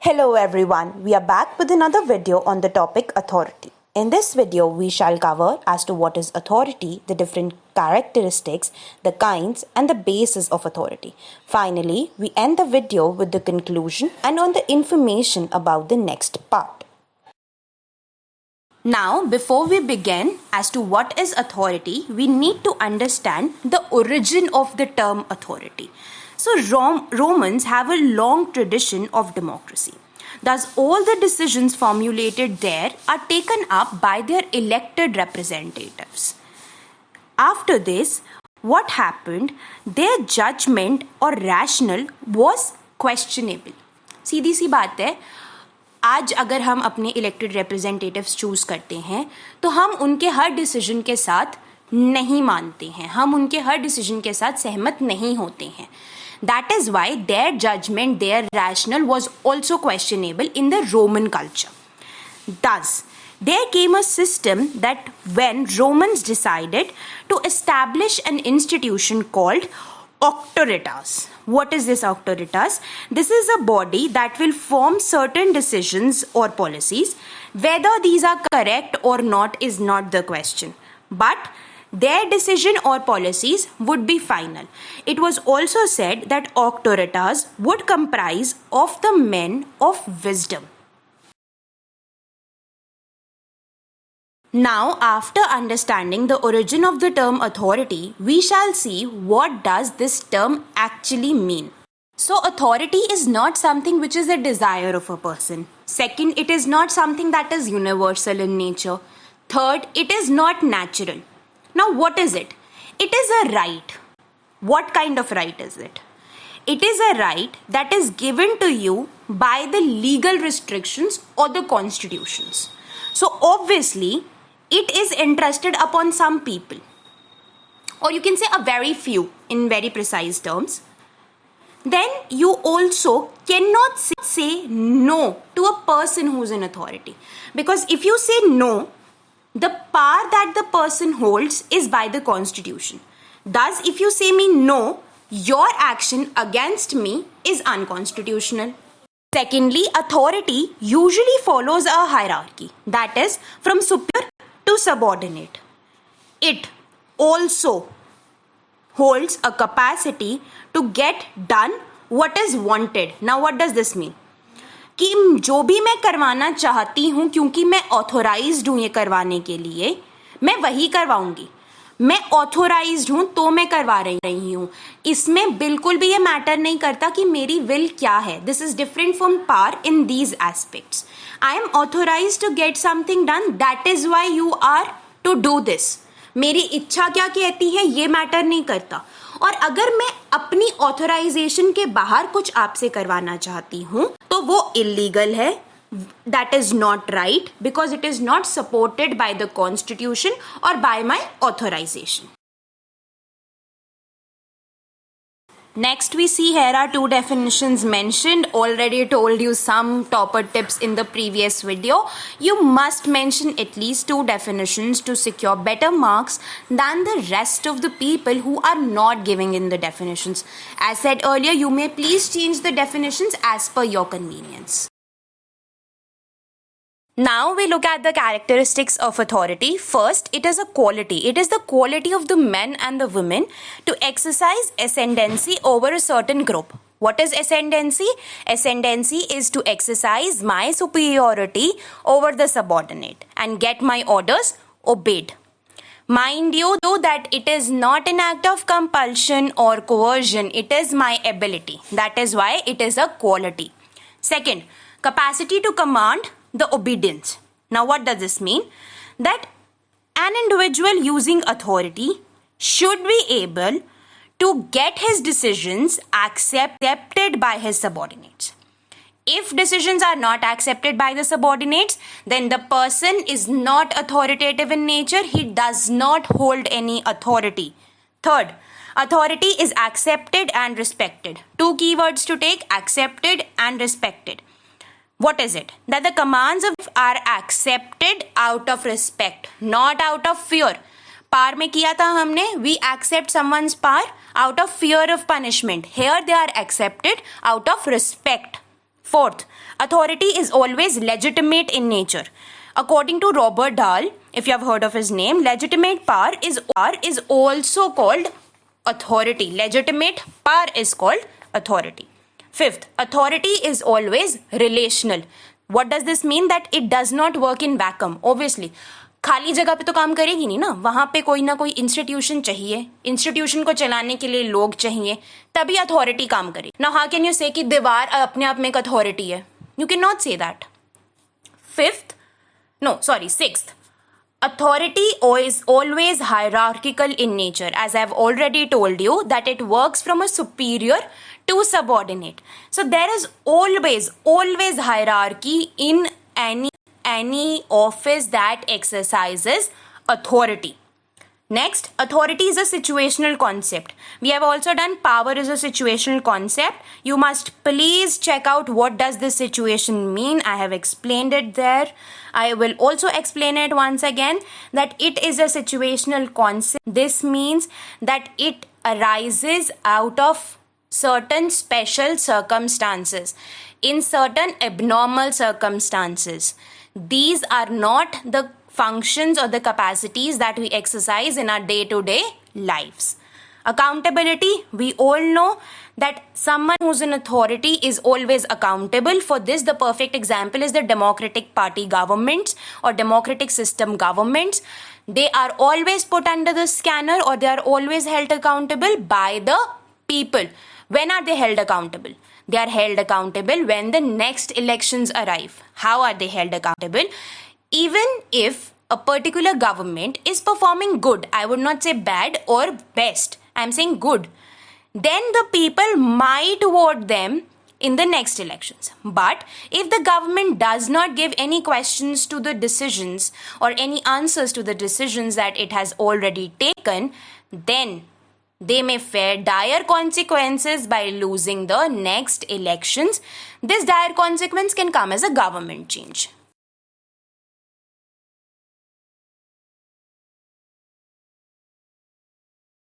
Hello everyone, we are back with another video on the topic authority. In this video, we shall cover as to what is authority, the different characteristics, the kinds and the basis of authority. Finally, we end the video with the conclusion and on the information about the next part. Now, before we begin as to what is authority, we need to understand the origin of the term authority. So, Romans have a long tradition of democracy. Thus, all the decisions formulated there are taken up by their elected representatives. After this, what happened? Their judgment or rationale was questionable. सीधी सी बात है, आज अगर हम अपने elected representatives choose करते हैं तो हम उनके हर डिसीजन के साथ नहीं मानते हैं, हम उनके हर डिसीजन के साथ सहमत नहीं होते हैं. That is why their judgment, their rationale was also questionable in the Roman culture. Thus, there came a system that when Romans decided to establish an institution called auctoritas. What is this auctoritas? This is a body that will form certain decisions or policies. Whether these are correct or not is not the question. But their decision or policies would be final. It was also said that auctoritas would comprise of the men of wisdom. Now, after understanding the origin of the term authority, we shall see what does this term actually mean. So, authority is not something which is a desire of a person. Second, it is not something that is universal in nature. Third, it is not natural. Now, what is it? It is a right. What kind of right is it? It is a right that is given to you by the legal restrictions or the constitutions. So, obviously, it is entrusted upon some people. Or you can say a very few in very precise terms. Then you also cannot say no to a person who is in authority. Because if you say no, the power that the person holds is by the constitution. Thus, if you say me no, your action against me is unconstitutional. Secondly, authority usually follows a hierarchy, that is from superior to subordinate. It also holds a capacity to get done what is wanted. Now, what does this mean? कि जो भी मैं करवाना चाहती हूँ, क्योंकि मैं authorised हूँ ये करवाने के लिए, मैं वही करवाऊंगी. मैं ऑथोराइज्ड हूँ तो मैं करवा रही हूँ. इसमें बिल्कुल भी ये मैटर नहीं करता कि मेरी विल क्या है. This is different from power in these aspects. I am authorized to get something done, that is why you are to do this. मेरी इच्छा क्या कहती है ये मैटर नहीं करता. और अगर मैं अपनी ऑथराइजेशन के बाहर कुछ आपसे करवाना चाहती हूं तो वो इलीगल है. That is not right because it is not supported by the constitution और by my authorisation. Next, we see here are two definitions mentioned. Already told you some topper tips in the previous video. You must mention at least two definitions to secure better marks than the rest of the people who are not giving in the definitions. As said earlier, you may please change the definitions as per your convenience. Now we look at the characteristics of authority. First, it is a quality. It is the quality of the men and the women to exercise ascendancy over a certain group. What is ascendancy? Ascendancy is to exercise my superiority over the subordinate and get my orders obeyed. Mind you, though, that it is not an act of compulsion or coercion. It is my ability. That is why it is a quality. Second, capacity to command the obedience. Now, what does this mean? That an individual using authority should be able to get his decisions accepted by his subordinates. If decisions are not accepted by the subordinates, then the person is not authoritative in nature. He does not hold any authority. Third, authority is accepted and respected. Two keywords to take: accepted and respected. What is it? That the commands are accepted out of respect, not out of fear. पार में किया था हमने, we accept someone's power out of fear of punishment. Here they are accepted out of respect. Fourth, authority is always legitimate in nature. According to Robert Dahl, if you have heard of his name, legitimate power is also called authority. Legitimate power is called authority. Fifth, authority is always relational. What does this mean? That it does not work in vacuum. Obviously, खाली जगह पे तो काम करेगी नहीं ना, वहां पे कोई ना कोई इंस्टीट्यूशन चाहिए, इंस्टीट्यूशन को चलाने के लिए लोग चाहिए, तभी अथॉरिटी काम करे ना. हाउ कैन यू से कि दीवार अपने आप में एक अथॉरिटी है? You can not say that. Sixth, authority is always hierarchical in nature, as I've already told you that it works from a superior to subordinate. So there is always hierarchy in any office that exercises authority. Next, authority is a situational concept. We have also done power is a situational concept. You must please check out what does this situation mean. I have explained it there. I will also explain it once again, that it is a situational concept. This means that it arises out of certain special circumstances, in certain abnormal circumstances. These are not the functions or the capacities that we exercise in our day-to-day lives. Accountability, we all know that someone who's in authority is always accountable. For this, the perfect example is the Democratic Party governments or democratic system governments. They are always put under the scanner, or they are always held accountable by the people. When are they held accountable? They are held accountable when the next elections arrive. How are they held accountable? Even if a particular government is performing good, I would not say bad or best, I'm saying good, then the people might vote them in the next elections. But if the government does not give any questions to the decisions or any answers to the decisions that it has already taken, then they may fare dire consequences by losing the next elections. This dire consequence can come as a government change.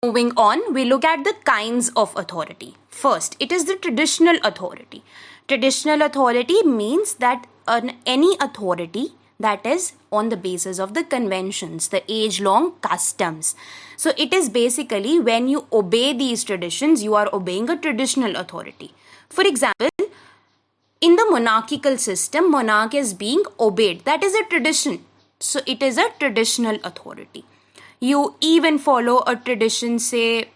Moving on, we look at the kinds of authority. First, it is the traditional authority. Traditional authority means that any authority that is on the basis of the conventions, the age-long customs. So it is basically when you obey these traditions, you are obeying a traditional authority. For example, in the monarchical system, monarch is being obeyed. That is a tradition. So it is a traditional authority. You even follow a tradition, say,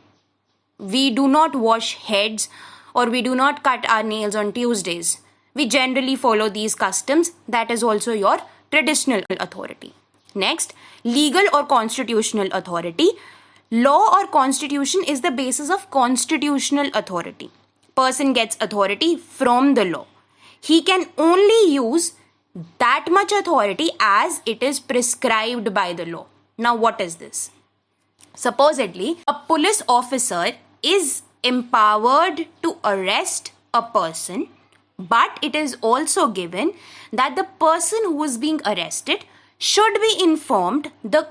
we do not wash heads or we do not cut our nails on Tuesdays. We generally follow these customs. That is also your traditional authority. Next, legal or constitutional authority. Law or constitution is the basis of constitutional authority. Person gets authority from the law. He can only use that much authority as it is prescribed by the law. Now, what is this? Supposedly, a police officer is empowered to arrest a person, but it is also given that the person who is being arrested should be informed the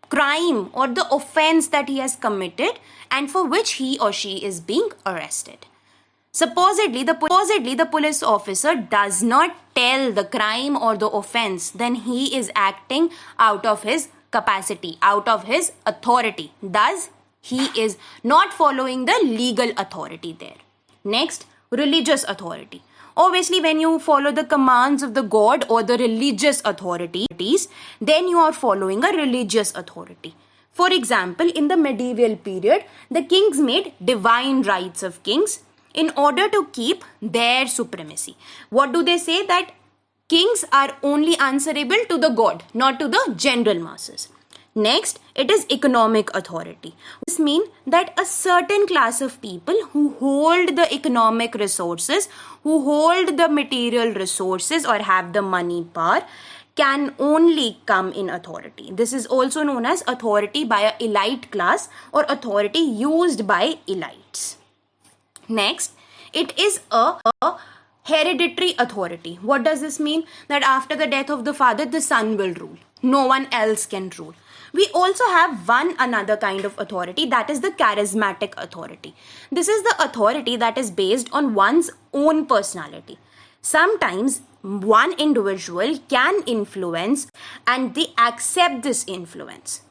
crime or the offense that he has committed and for which he or she is being arrested. Supposedly, the police officer does not tell the crime or the offense, then he is acting out of his capacity, out of his authority. Thus, he is not following the legal authority there. Next, religious authority. Obviously, when you follow the commands of the God or the religious authorities, then you are following a religious authority. For example, in the medieval period, the kings made divine rights of kings in order to keep their supremacy. What do they say? That kings are only answerable to the God, not to the general masses. Next, it is economic authority. This means that a certain class of people who hold the economic resources, who hold the material resources or have the money power, can only come in authority. This is also known as authority by an elite class or authority used by elites. Next, it is a hereditary authority. What does this mean? That after the death of the father, the son will rule. No one else can rule. We also have another kind of authority, that is the charismatic authority. This is the authority that is based on one's own personality. Sometimes one individual can influence and they accept this influence.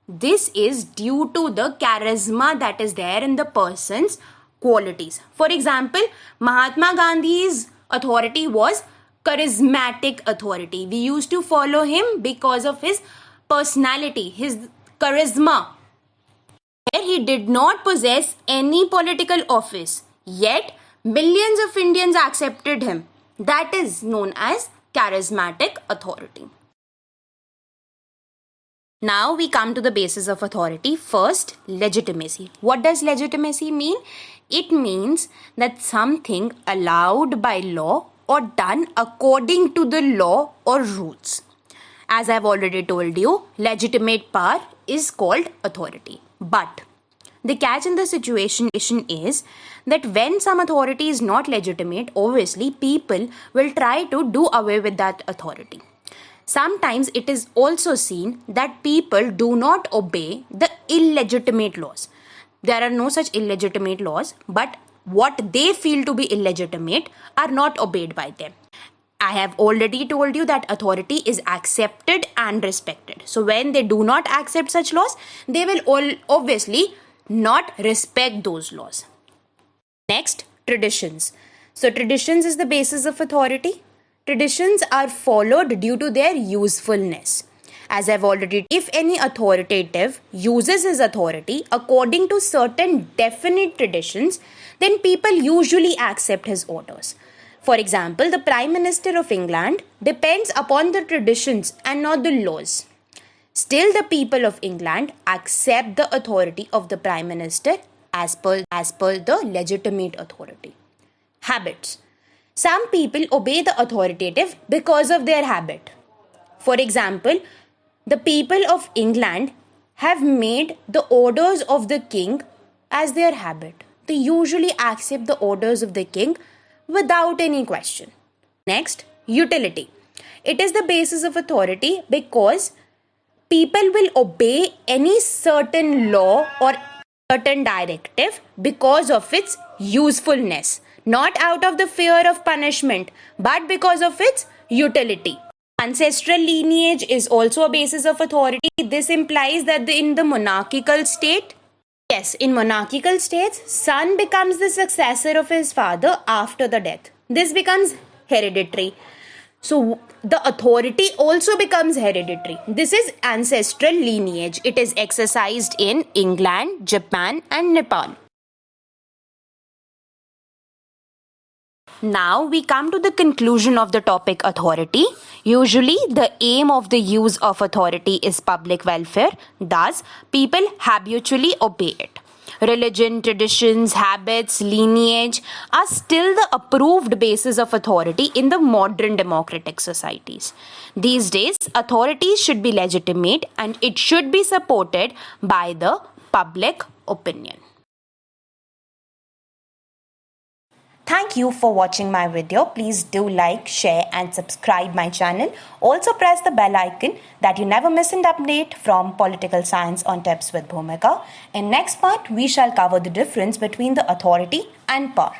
This is due to the charisma that is there in the person's qualities. For example, Mahatma Gandhi's authority was charismatic authority. We used to follow him because of his personality, his charisma. He did not possess any political office, yet millions of Indians accepted him. That is known as charismatic authority. Now we come to the basis of authority. First, legitimacy. What does legitimacy mean? It means that something allowed by law or done according to the law or rules. As I've already told you, legitimate power is called authority. But the catch in the situation is that when some authority is not legitimate, obviously people will try to do away with that authority. Sometimes it is also seen that people do not obey the illegitimate laws. There are no such illegitimate laws, but what they feel to be illegitimate are not obeyed by them. I have already told you that authority is accepted and respected. So when they do not accept such laws, they will obviously not respect those laws. Next, traditions. So traditions is the basis of authority. Traditions are followed due to their usefulness. As I've already, if any authoritative uses his authority according to certain definite traditions, then people usually accept his orders. For example, the Prime Minister of England depends upon the traditions and not the laws. Still, the people of England accept the authority of the Prime Minister as per the legitimate authority. Habits. Some people obey the authoritative because of their habit. For example, the people of England have made the orders of the king as their habit. They usually accept the orders of the king without any question. Next, utility. It is the basis of authority because people will obey any certain law or certain directive because of its usefulness, not out of the fear of punishment, but because of its utility. Ancestral lineage is also a basis of authority. This implies that in the monarchical state, yes, in monarchical states, son becomes the successor of his father after the death. This becomes hereditary. So the authority also becomes hereditary. This is ancestral lineage. It is exercised in England, Japan, and Nepal. Now we come to the conclusion of the topic authority. Usually the aim of the use of authority is public welfare. Thus, people habitually obey it. Religion, traditions, habits, lineage are still the approved basis of authority in the modern democratic societies. These days, authorities should be legitimate and it should be supported by the public opinion. Thank you for watching my video. Please do like, share and subscribe my channel. Also press the bell icon that you never miss an update from Political Science on Tips with Bhumika. In next part, we shall cover the difference between the authority and power.